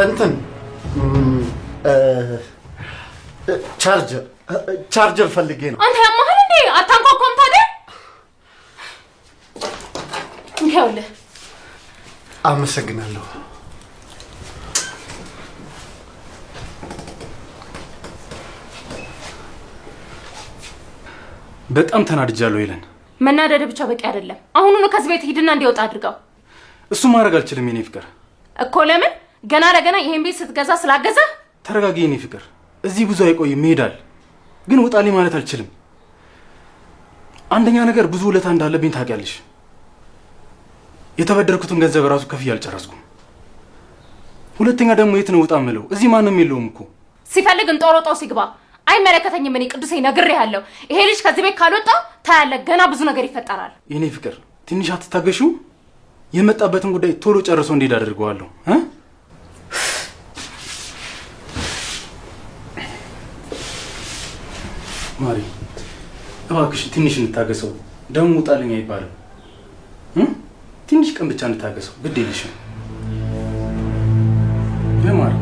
እንትን ቻርጀር ፈልጌ ነው። አንተ ያማህል እንዴ? አታንኳኳም ታዲያ? እንካውልህ። አመሰግናለሁ። በጣም ተናድጃለሁ ይለን። መናደድ ብቻ በቂ አይደለም። አሁኑኑ ከዚህ ቤት ሂድና እንዲወጣ አድርገው። እሱ ማድረግ አልችልም የኔ ፍቅር። እኮ ለምን? ገና ለገና ይሄን ቤት ስትገዛ ስላገዛ? ተረጋጊ የኔ ፍቅር። እዚህ ብዙ አይቆይም ይሄዳል። ግን ውጣልኝ ማለት አልችልም። አንደኛ ነገር ብዙ ውለታ እንዳለብኝ ታውቂያለሽ። የተበደርኩትን ገንዘብ ራሱ ከፍዬ አልጨረስኩም። ሁለተኛ ደግሞ የት ነው ውጣ የምለው? እዚህ ማንም የለውም እኮ። ሲፈልግ እንጦሮጦስ ሲግባ። አይመለከተኝም። እኔ ቅዱሴ ነግሬሃለሁ። ይሄ ልጅ ከዚህ ቤት ካልወጣ ታያለህ፣ ገና ብዙ ነገር ይፈጠራል። የኔ ፍቅር ትንሽ አትታገሺው? የመጣበትን ጉዳይ ቶሎ ጨርሶ እንዲሄድ አድርገዋለሁ። ማሪ እባክሽ ትንሽ እንታገሰው። ደሞ ውጣልኝ አይባልም። ትንሽ ቀን ብቻ እንታገሰው ግድ የለሽም ማሪ።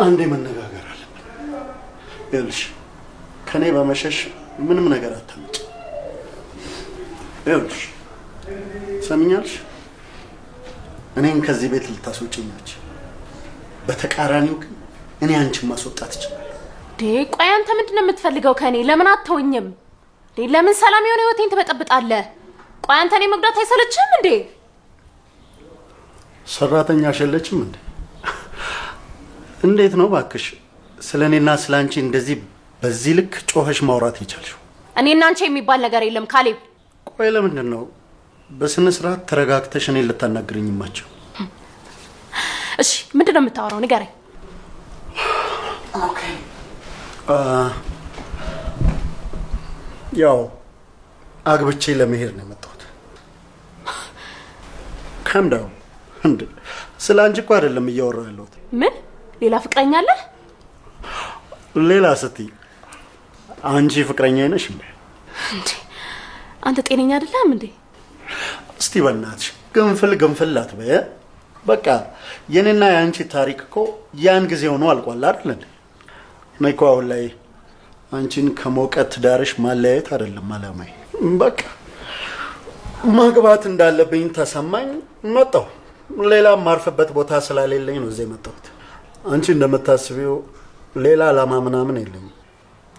አንዴ መነጋገር አለብን። ይኸውልሽ ከኔ በመሸሽ ምንም ነገር አታመጭ። ይኸውልሽ ሰምኛልሽ፣ እኔን ከዚህ ቤት ልታስወጪኝ ነች። በተቃራኒው ግን እኔ አንቺን ማስወጣት እችላለሁ። ቆይ አንተ ምንድን ነው የምትፈልገው ከኔ? ለምን አትተውኝም? ለምን ሰላም የሆነ ህይወቴን ትበጠብጣለህ? ቆይ አንተ እኔ መግዳት አይሰለችም እንዴ? ሰራተኛ አይደለችም እንዴ? እንዴት ነው ባክሽ ስለኔና ስላንቺ እንደዚህ በዚህ ልክ ጮኸሽ ማውራት ይቻልሽው? እኔና አንቺ የሚባል ነገር የለም ካሌብ። ቆይ ለምንድን ነው በስነ ስርዓት ተረጋግተሽ እኔን ልታናግሪኝ ማቸው? እሺ ምንድን ነው የምታወራው? ንገረኝ። ኦኬ ያው አግብቼ ለመሄድ ነው የመጣሁት። ካም ዳውን እንዴ ስለ አንቺ እኮ አይደለም እያወራሁ ያለሁት። ምን ሌላ ፍቅረኛ አለ? ሌላ ስትይ አንቺ ፍቅረኛ ነሽ እንዴ? አንተ ጤነኛ አይደለም እንዴ? እስቲ በእናትሽ ገንፍል አትበይ። በቃ የኔና የአንቺ ታሪክ እኮ ያን ጊዜ ሆኖ አልቋል አይደል እንዴ? እኔ እኮ አሁን ላይ አንቺን ከሞቀት ዳርሽ ማለያየት አይደለም አላማዬ። በቃ ማግባት እንዳለብኝ ተሰማኝ መጣሁ። ሌላ ማርፈበት ቦታ ስላሌለኝ ነው እዚህ መጣሁት። አንቺ እንደምታስቢው ሌላ አላማ ምናምን የለኝም።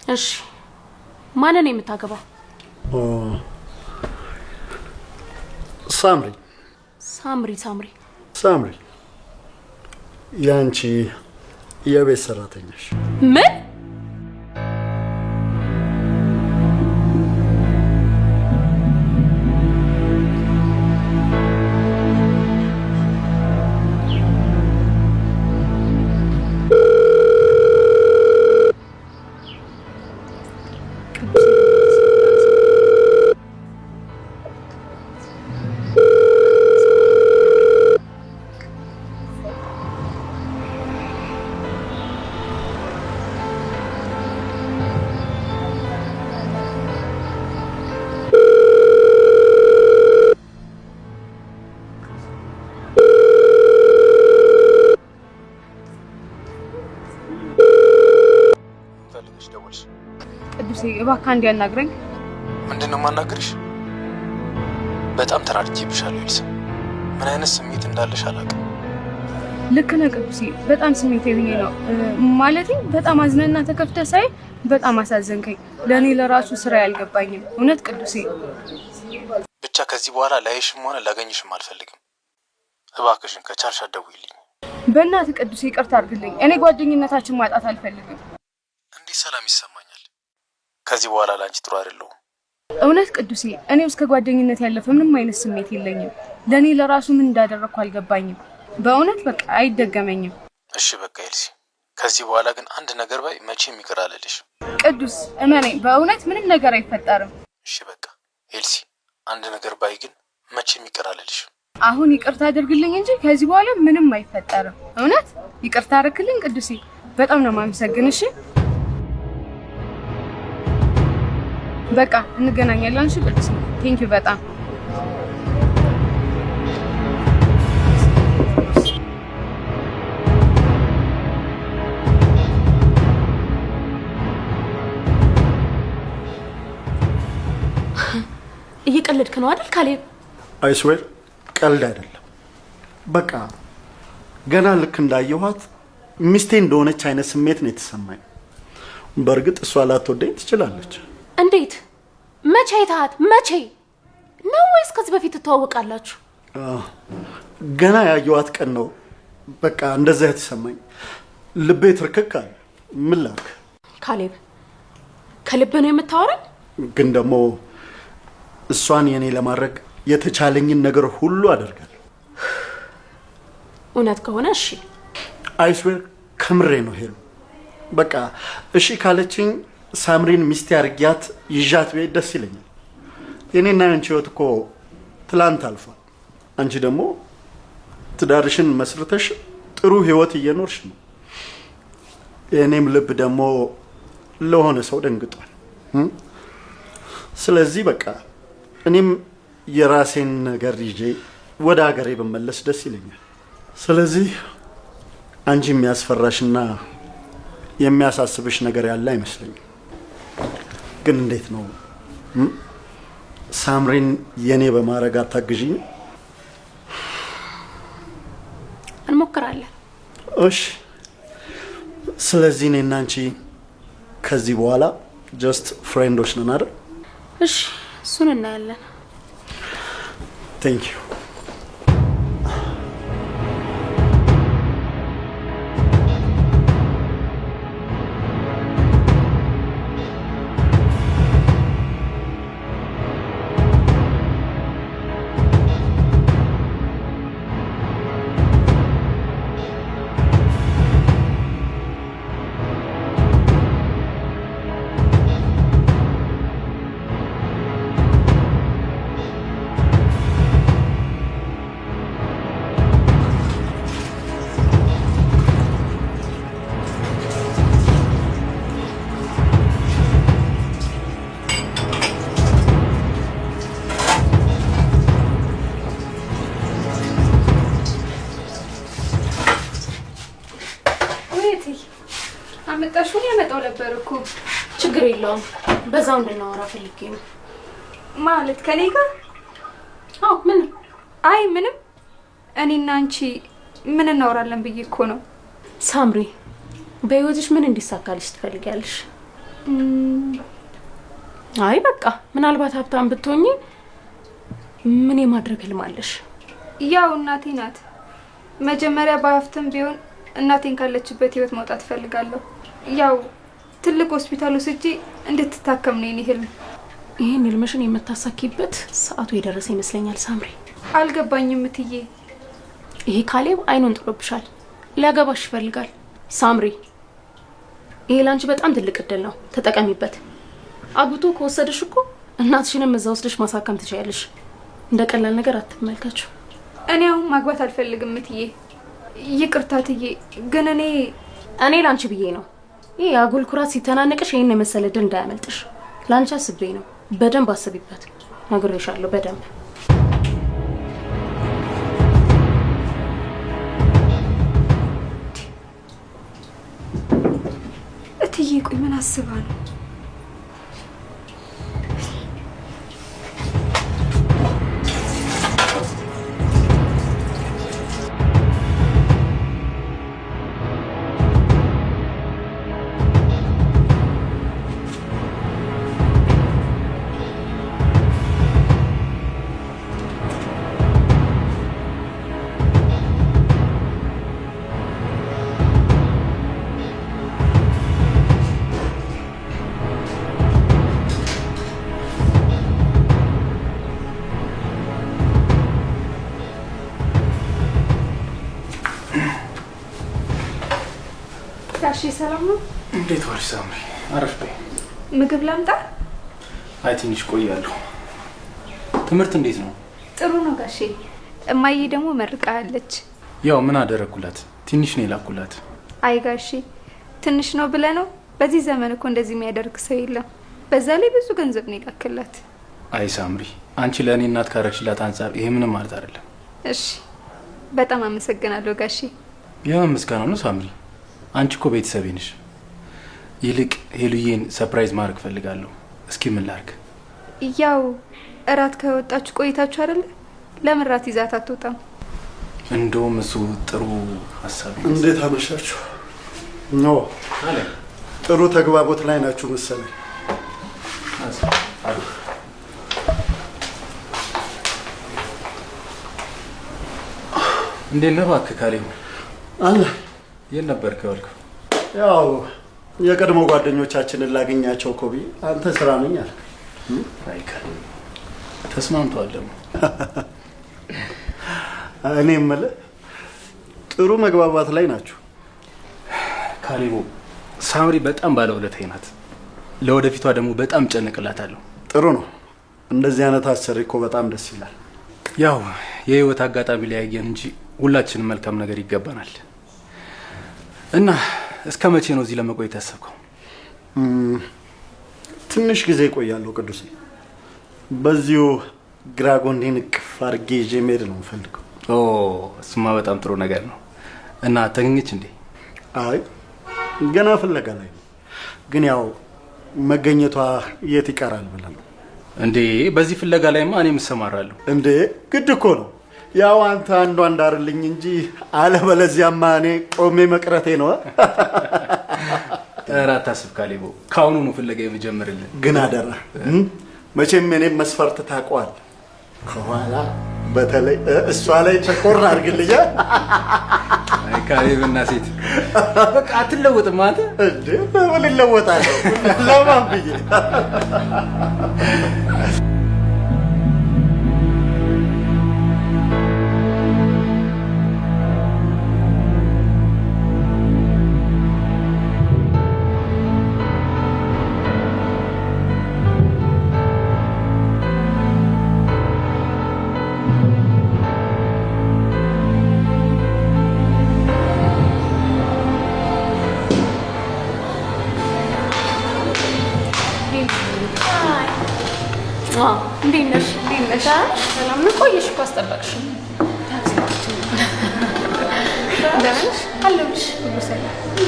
እሺ ማንን የምታገባው? ሳምሪ ያንቺ የቤት ሰራተኛሽ። ምን? ቅዱሴ እባክህ አንዴ ያናግረኝ። ምንድነው ማናገርሽ? በጣም ተናድጄብሻለሁ ኤልሳ። ምን አይነት ስሜት እንዳለሽ አላውቅም። ልክ ነህ ቅዱሴ፣ በጣም ስሜታዊ ሆኜ ነው። ማለቴ በጣም አዝነና ተከፍተህ ሳይ በጣም አሳዘንከኝ። ለኔ ለራሱ ስራ ያልገባኝም እውነት ቅዱሴ። ብቻ ከዚህ በኋላ ላይሽም ሆነ ላገኝሽም አልፈልግም። እባክሽን ከቻልሽ አትደውይልኝ። በእናትህ ቅዱስ ይቅርታ አድርግልኝ። እኔ ጓደኝነታችን ማጣት አልፈልግም። እንዲህ ሰላም ይሰማኛል። ከዚህ በኋላ ላንቺ ጥሩ አይደለሁም። እውነት ቅዱሴ፣ እኔ እስከ ጓደኝነት ያለፈ ምንም አይነት ስሜት የለኝም። ለኔ ለራሱ ምን እንዳደረኩ አልገባኝም። በእውነት በቃ አይደገመኝም። እሺ በቃ ኤልሲ፣ ከዚህ በኋላ ግን አንድ ነገር ባይ መቼም ይቅር አልልሽም። ቅዱስ እመነኝ፣ በእውነት ምንም ነገር አይፈጠርም። እሺ በቃ ኤልሲ፣ አንድ ነገር ባይ ግን መቼም ይቅር አልልሽም። አሁን ይቅርታ አድርግልኝ እንጂ ከዚህ በኋላ ምንም አይፈጠርም። እውነት ይቅርታ አድርግልኝ ቅዱሴ፣ በጣም ነው የማመሰግንሽ። በቃ እንገናኛለን። እሺ ቅዱሴ፣ ቴንኪው በጣም እየቀለድክ ነው አይደል ካሌብ? አይስዌር ቀልድ አይደለም። በቃ ገና ልክ እንዳየኋት ሚስቴ እንደሆነች አይነት ስሜት ነው የተሰማኝ። በእርግጥ እሷ ላትወደኝ ትችላለች። እንዴት? መቼ አይተሃት? መቼ ነው? ወይስ ከዚህ በፊት ትተዋወቃላችሁ? ገና ያየኋት ቀን ነው በቃ እንደዛ የተሰማኝ። ልቤ ትርክክ አለ። ምን ላክ ካሌብ፣ ከልብ ነው የምታወራኝ? ግን ደግሞ እሷን የኔ ለማድረግ የተቻለኝን ነገር ሁሉ አደርጋለሁ። እውነት ከሆነ እሺ። አይስዌር ከምሬ ነው ሄሉ። በቃ እሺ ካለችኝ ሳምሪን ሚስቴ አርጊያት ይዣት ቤት ደስ ይለኛል። የኔና ያንቺ ህይወት እኮ ትላንት አልፏል። አንቺ ደግሞ ትዳርሽን መስርተሽ ጥሩ ህይወት እየኖርሽ ነው። የኔም ልብ ደግሞ ለሆነ ሰው ደንግጧል። ስለዚህ በቃ እኔም የራሴን ነገር ይዤ ወደ ሀገሬ በመለስ ደስ ይለኛል። ስለዚህ አንቺ የሚያስፈራሽና የሚያሳስብሽ ነገር ያለ አይመስለኝም። ግን እንዴት ነው ሳምሪን የኔ በማድረግ አታግዢኝ? እንሞክራለን። እሺ። ስለዚህ እኔና አንቺ ከዚህ በኋላ ጀስት ፍሬንዶች ነን አይደል? እሺ፣ እሱን እናያለን። ቴንክ ዩ። አመጣሽውን ያመጣው ነበር እኮ። ችግር የለውም፣ በዛው እንድናወራ ፈልጌ ነው። ማለት ከኔ ጋር? አዎ። ምን? አይ ምንም። እኔና አንቺ ምን እናወራለን ብዬ እኮ ነው። ሳምሪ፣ በህይወትሽ ምን እንዲሳካልሽ ትፈልጊያለሽ? አይ በቃ ምናልባት ሀብታም ብትሆኚ ምን የማድረግ ህልም አለሽ? ያው እናቴ ናት። መጀመሪያ በሀብትም ቢሆን እናቴን ካለችበት ህይወት መውጣት ፈልጋለሁ። ያው ትልቅ ሆስፒታል ወስጄ እንድትታከም ነው የኔ ህልም። ይሄን ህልምሽን የምታሳኪበት ሰዓቱ የደረሰ ይመስለኛል ሳምሪ። አልገባኝም እትዬ። ይሄ ካሌብ አይኑን ጥሎብሻል፣ ሊያገባሽ ይፈልጋል። ሳምሪ፣ ይሄ ላንቺ በጣም ትልቅ እድል ነው፣ ተጠቀሚበት። አግብቶ ከወሰደሽ እኮ እናትሽንም እዛ ወስደሽ ማሳከም ትችያለሽ። እንደ ቀላል ነገር አትመልከችው። እኔ አሁን ማግባት አልፈልግም እትዬ። ይቅርታ እትዬ፣ ግን እኔ ላንቺ ብዬ ነው። ይሄ አጉል ኩራት ሲተናነቅሽ ይሄን የመሰለ ድል እንዳያመልጥሽ ላንቺ አስቤ ነው። በደንብ አስቢበት። ነግሬሻለሁ በደንብ። እትዬ ቆይ ምን አስባ ነው? ጋሼ ሰላም ነው? እንዴት ዋልሽ ሳምሪ? አረፍ በይ። ምግብ ላምጣ? አይ ትንሽ ቆያለሁ። ትምህርት እንዴት ነው? ጥሩ ነው ጋሼ። እማዬ ደግሞ መርቃለች። ያው ምን አደረኩላት? ትንሽ ነው የላኩላት። አይ ጋሼ ትንሽ ነው ብለህ ነው? በዚህ ዘመን እኮ እንደዚህ የሚያደርግ ሰው የለም። በዛ ላይ ብዙ ገንዘብ ነው የላክላት። አይ ሳምሪ፣ አንቺ ለእኔ እናት ካረግሽላት አንጻር ይሄ ምንም ማለት አይደለም። እሺ በጣም አመሰግናለሁ ጋሼ። የምን ምስጋና ነው ሳምሪ? አንቺ እኮ ቤተሰቤ ነሽ። ይልቅ ሄሉዬን ሰርፕራይዝ ማድረግ ፈልጋለሁ። እስኪ ምን ላድርግ? ያው እራት ከወጣችሁ ቆይታችሁ አይደለ? ለምን እራት ይዛት አትወጣም? እንደውም እሱ ጥሩ ሀሳብ። እንዴት አመሻችሁ? ኖ ጥሩ ተግባቦት ላይ ናችሁ መሰለኝ። እንዴት ነህ? እባክህ ካሌብ አለ። የት ነበርክ ያልከው? ያው የቀድሞ ጓደኞቻችንን ላገኛቸው እኮ ብዬ አንተ ስራ ነኝ አልክ። አይ ካሌብ ተስማምቷል ደግሞ። እኔ የምልህ ጥሩ መግባባት ላይ ናችሁ። ካሌቦ ሳምሪ በጣም ባለውለታዬ ናት። ለወደፊቷ ደግሞ በጣም ጨነቅላታለሁ። ጥሩ ነው። እንደዚህ አይነት አሰሪ እኮ በጣም ደስ ይላል። ያው የህይወት አጋጣሚ ሊያየን እንጂ ሁላችንም መልካም ነገር ይገባናል። እና እስከ መቼ ነው እዚህ ለመቆየት ያሰብከው? ትንሽ ጊዜ እቆያለሁ ቅዱስ። በዚሁ ግራጎንዴን እቅፍ አድርጌ ይዤ መሄድ ነው የምፈልገው። ኦ እሱማ በጣም ጥሩ ነገር ነው። እና ተገኘች እንዴ? አይ ገና ፍለጋ ላይ ነው። ግን ያው መገኘቷ የት ይቀራል ብለህ ነው እንዴ? በዚህ ፍለጋ ላይማ እኔም እሰማራለሁ። እንዴ ግድ እኮ ነው። ያው አንተ አንዷ እንዳርልኝ እንጂ አለበለዚያማ እኔ ቆሜ መቅረቴ ነው። ኧረ አታስብ ካሌቦ፣ ከአሁኑ ነው ፍለጋ የምጀምርልን። ግን አደራ መቼም እኔም መስፈርት ታውቀዋል። ከኋላ በተለይ እሷ ላይ ቸኮር አድርግልኝ። አይ ካሌብና ሴት በቃ አትለወጥም አንተ። እንዴ በምን እለወጣለሁ? ለማን ብዬ? እንዴት ነሽ? ሰላም ነው? ቆየሽ እኮ አስጠበቅሽ። ደህናሽ? አለሁልሽ።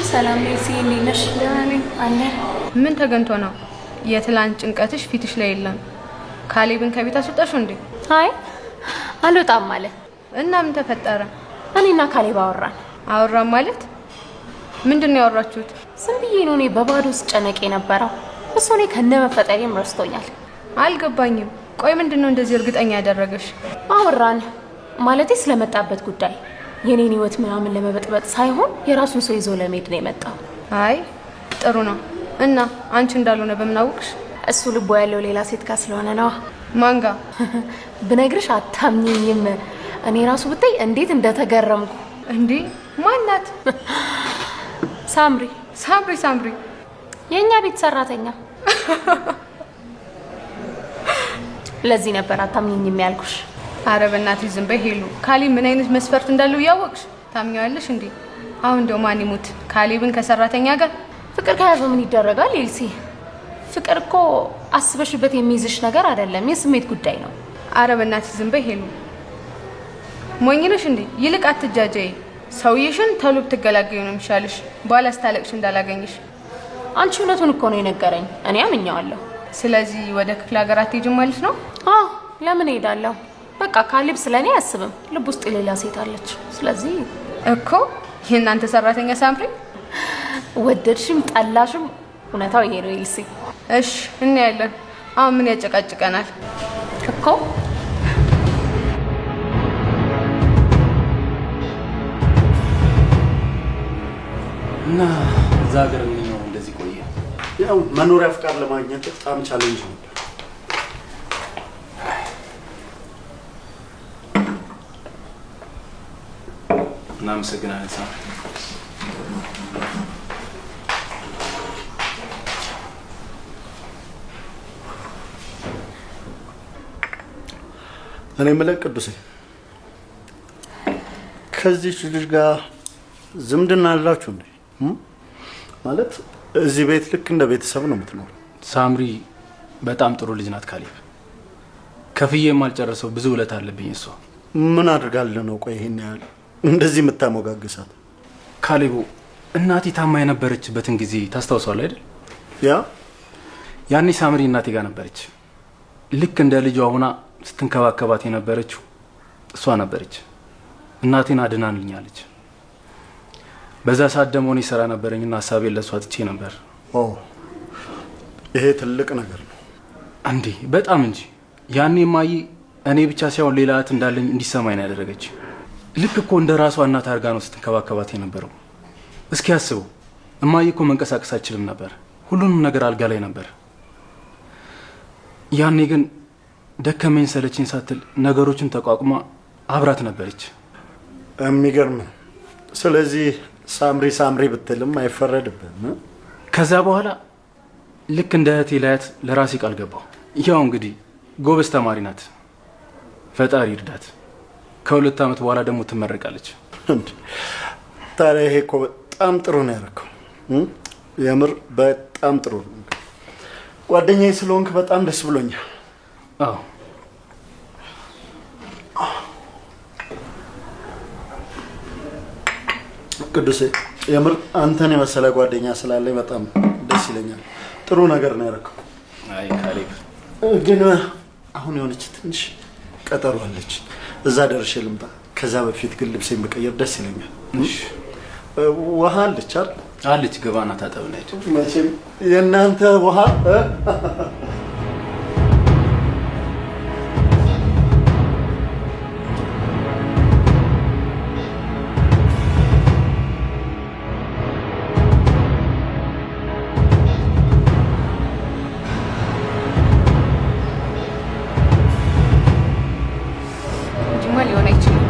ሰላም ነኝ። እንዴት ነሽ? ደህና ነኝ። አለን። ምን ተገንቶ ነው? የትላንት ጭንቀትሽ ፊትሽ ላይ የለም። ካሌብን ከቤት አስወጣሽው እንዴ? አይ አልወጣም አለ። እና ምን ተፈጠረ? እኔና ካሌብ አወራን። አወራን ማለት ምንድን ነው ያወራችሁት? ዝም ብዬ ነው እኔ በባዶ ስጨነቅ የነበረው። እሱ እኔ ከነመፈጠሬም ረስቶኛል። አልገባኝም። ቆይ ምንድን ነው እንደዚህ እርግጠኛ ያደረገሽ? አወራን ማለቴ ስለመጣበት ጉዳይ የኔን ህይወት ምናምን ለመበጥበጥ ሳይሆን የራሱን ሰው ይዞ ለመሄድ ነው የመጣው። አይ ጥሩ ነው። እና አንቺ እንዳልሆነ በምን አወቅሽ? እሱ ልቦ ያለው ሌላ ሴት ጋር ስለሆነ ነው። ማን ጋር? ብነግርሽ አታምኚኝም። እኔ ራሱ ብታይ እንዴት እንደተገረምኩ። እንዴ ማናት? ሳምሪ። ሳምሪ የኛ ቤት ሰራተኛ። ለዚህ ነበር አታምኚኝም ያልኩሽ። አረ በእናትሽ ዝም በይ ሄሉ። ካሌብ ምን አይነት መስፈርት እንዳለው ያወቅሽ ታምኛለሽ እንዴ? አሁን እንደው ማን ይሙት ካሌብን ከሰራተኛ ጋር ፍቅር ከያዘው ምን ይደረጋል ኤልሲ? ፍቅር እኮ አስበሽበት የሚይዝሽ ነገር አይደለም፣ የስሜት ጉዳይ ነው። አረ በእናትሽ ዝም በይ ሄሉ። ሞኝ ነሽ እንዴ? ይልቅ አትጃጃይ። ሰውዬሽን ተሎ ብትገላገዩ ነው የሚሻልሽ። በኋላ ስታለቅሽ እንዳላገኝሽ። አንቺ እውነቱን እኮ ነው የነገረኝ፣ እኔ አምኛዋለሁ። ስለዚህ ወደ ክፍለ ሀገር አትሄጂም ማለት ነው? አዎ ለምን እሄዳለሁ? በቃ ካሌብ ስለኔ አያስብም። ልብ ውስጥ ሌላ ሴት አለች። ስለዚህ እኮ የእናንተ ሰራተኛ ሳምሪ ወደድሽም ጠላሽም እውነታው ይሄ ነው ኤልሲ። እሺ እናያለን። አሁን ምን ያጨቃጭቀናል እኮ? እና እዛ ሀገር ምን ነው እንደዚህ ቆየ? ያው መኖሪያ ፍቃድ ለማግኘት በጣም ቻሌንጅ ነበር። እናመሰግናለን ሳምሪ። እኔ የምልህ ቅዱሴ ከዚች ልጅ ጋር ዝምድና አላችሁ እንዴ? ማለት እዚህ ቤት ልክ እንደ ቤተሰብ ነው የምትኖር? ሳምሪ በጣም ጥሩ ልጅ ናት ካሌብ። ከፍዬ የማልጨርሰው ብዙ ውለት አለብኝ እሷ። ምን አድርጋለህ ነው? ቆይ ይሄን ያህል እንደዚህ የምታሞጋግሳት? ካሌቡ እናቴ ታማ የነበረችበትን ጊዜ ታስታውሷል አይደል? ያኔ ሳምሪ እናቴ ጋር ነበረች። ልክ እንደ ልጇ ሆና ስትንከባከባት የነበረችው እሷ ነበረች። እናቴን አድናንልኛለች። በዛ ሰዓት ደግሞ እኔ ስራ ነበረኝና ሀሳቤን ለእሷ ትቼ ነበር። ይሄ ትልቅ ነገር ነው እንዴ! በጣም እንጂ። ያኔ እማዬ እኔ ብቻ ሳይሆን ሌላ እህት እንዳለኝ እንዲሰማኝ ነው ያደረገች። ልክ እኮ እንደ ራሷ እናት አድርጋ ነው ስትንከባከባት የነበረው። እስኪ አስበው፣ እማዬ እኮ መንቀሳቀስ አትችልም ነበር። ሁሉንም ነገር አልጋ ላይ ነበር። ያኔ ግን ደከመኝ ሰለችኝ ሳትል ነገሮችን ተቋቁማ አብራት ነበረች። የሚገርም። ስለዚህ ሳምሪ ሳምሪ ብትልም አይፈረድብህም። ከዛ በኋላ ልክ እንደ እህቴ ላያት ለራሴ ቃል ገባሁ። ያው እንግዲህ ጎበዝ ተማሪ ናት፣ ፈጣሪ ይርዳት። ከ2 ዓመት በኋላ ደግሞ ትመረቃለች። ታዲያ ይሄ እኮ በጣም ጥሩ ነው ያደረከው። የምር በጣም ጥሩ ነው። ጓደኛዬ ስለሆንክ በጣም ደስ ብሎኛል። አዎ ቅዱሴ፣ የምር አንተን የመሰለ ጓደኛ ስላለኝ በጣም ደስ ይለኛል። ጥሩ ነገር ነው ያደረከው። አይ ካሌብ፣ ግን አሁን የሆነች ትንሽ ቀጠሮ አለች። እዛ ደርሼ ልምጣ። ከዛ በፊት ግን ልብሴን በቀየር ደስ ይለኛል። እሺ። ውሃ አለች አይደል? አለች። ገባና ታጠብና ሂድ። መቼም የእናንተ ውሃ ሊሆን አይችልም።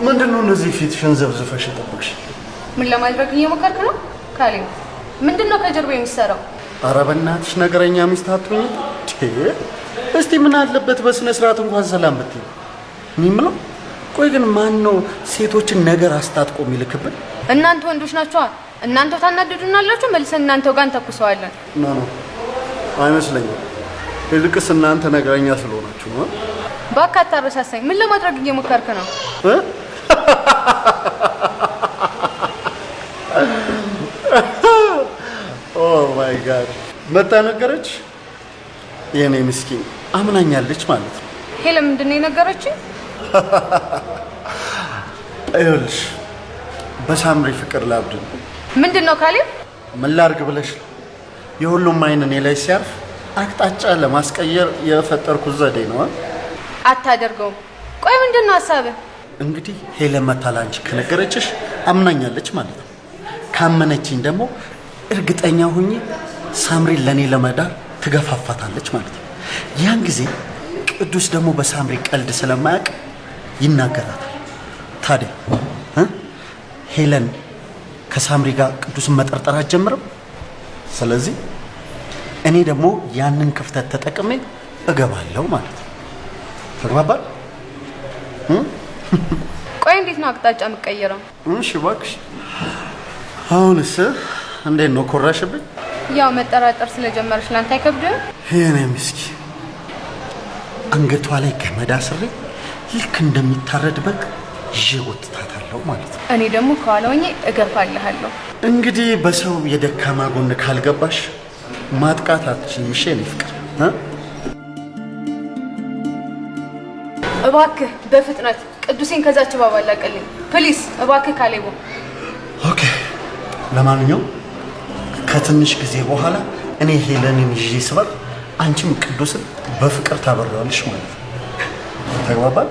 ምንድን ነው እነዚህ ፊትሽን ዘብዝፈሽ የጠበቅሽ? ምን ለማድረግ እየሞከርክ ነው ካሌብ? ምንድን ነው ከጀርባ የሚሰራው? ኧረ በእናትሽ ነገረኛ ሚስት አትሁኝ። እስቲ ምን አለበት በስነ ስርዓት እንኳን ሰላም ብትይ። እኔ የምለው ቆይ ግን ማን ነው ሴቶችን ነገር አስታጥቆ የሚልክብን? እናንተ ወንዶች ናችኋ። እናንተ ታናድዱናላችሁ፣ መልሰን እናንተው ጋር እንተኩሰዋለን። ኖ አይመስለኝም። ይልቅስ እናንተ ነገረኛ ስለሆናችሁ ነው። እባክህ አታረሳሳኝ። ምን ለማድረግ እየሞከርክ ነው? ኦ ማይ ጋድ! መጣ ነገረች። የኔ ምስኪን አምናኛለች ማለት ነው። ሄለን ምንድን ነው የነገረችኝ? ይኸውልሽ በሳምሪ ፍቅር ላብድ ነው። ምንድን ነው ካሌብ? ምን ላድርግ ብለሽ ነው? የሁሉም አይን እኔ ላይ ሲያርፍ አቅጣጫ ለማስቀየር የፈጠርኩት ዘዴ ነው። አታደርገውም። ቆይ ምንድን ነው ሀሳብህ? እንግዲህ ሄለን መታ ላንቺ ከነገረችሽ አምናኛለች ማለት ነው። ካመነችኝ ደግሞ እርግጠኛ ሁኚ ሳምሪን ለእኔ ለመዳር ትገፋፋታለች ማለት ነው። ያን ጊዜ ቅዱስ ደግሞ በሳምሪ ቀልድ ስለማያውቅ ይናገራታል። ታዲያ ሄለን ከሳምሪ ጋር ቅዱስን መጠርጠር አትጀምርም። ስለዚህ እኔ ደግሞ ያንን ክፍተት ተጠቅሜ እገባለሁ ማለት ነው። ተግባባል? ቆይ እንዴት ነው አቅጣጫ የምትቀይረው? እሺ እባክሽ። አሁንስ እንዴት ነው ኮራሽብኝ? ያው መጠራጠር ስለጀመረች ላንተ አይከብድም? የኔ ምስኪን አንገቷ ላይ ገመድ አስሬ ልክ እንደሚታረድ በግ ይዤ ወጥታታለሁ ማለት ነው። እኔ ደግሞ ከኋላ ሆኜ እገፋልሃለሁ። እንግዲህ በሰው የደካማ ጎን ካልገባሽ ማጥቃት አትችይም። እሺ የኔ ፍቅር እባክህ በፍጥነት ቅዱሴን ከዛች እባብ አላቀልኝ ፕሊስ፣ እባክህ ካሌቦ። ኦኬ። ለማንኛውም ከትንሽ ጊዜ በኋላ እኔ ሄለንን ይዤ ስበር አንቺም ቅዱስን በፍቅር ታበሪዋለሽ ማለት ነው። ተግባባል?